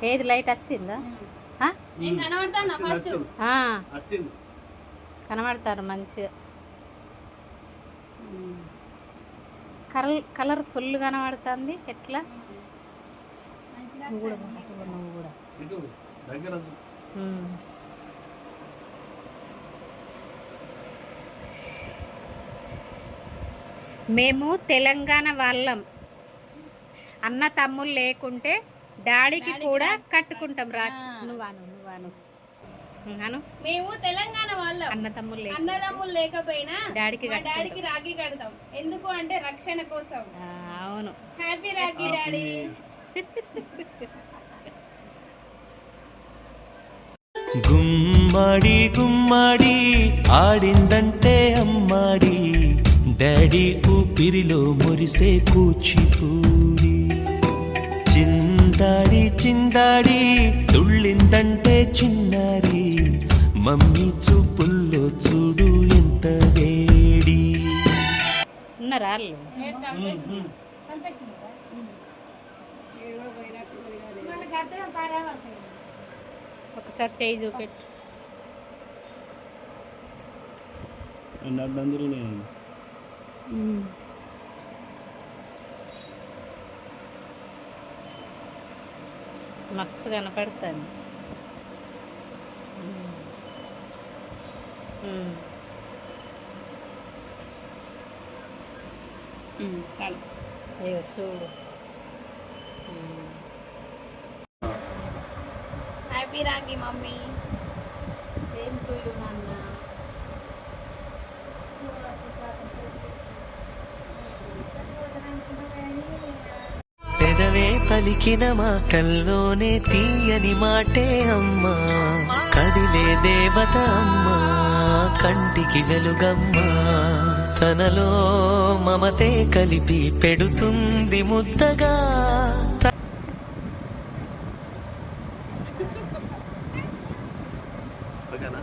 ఏది లైట్ వచ్చిందా? కనబడతారు మంచిగా. కలర్ ఫుల్ కనబడుతుంది. ఎట్లా నువ్వు కూడా మేము తెలంగాణ వాళ్ళం. అన్న తమ్ముళ్ళు లేకుంటే డాడీకి కూడా కట్టుకుంటాం. నువ్వాను మేము తెలంగాణ వాళ్ళం. అన్నదమ్ములు లేకపోయినా డాడీకి రాఖీ కడతాం. ఎందుకు అంటే రక్షణ కోసం. అవును. Happy Rakhi daddy. గుమ్మడి గుమ్మడి ఆడిందంటే అమ్మాడి, డాడీ ఊపిరిలో మురిసే కూచిపూడి. చిందాడి చిందాడి తుళ్ళిందంటే చిన్నారి, మమ్మీ చూపుల్లో చూడు ఎంత వేడి. ఉన్నారా? ఒకసారి చేయి చూపెట్టు. మస్తు కనపడుతుంది. చాలు. అయ్యో చూడు. Happy Rakhi mummy. Same to you నాన్న. పెదవే పలికిన మాటల్లోనే తీయని మాటే అమ్మా, కదిలే దేవత అమ్మా, కంటికి వెలుగమ్మా, తనలో మమతే కలిపి పెడుతుంది ముద్దగా. ఓకేనా?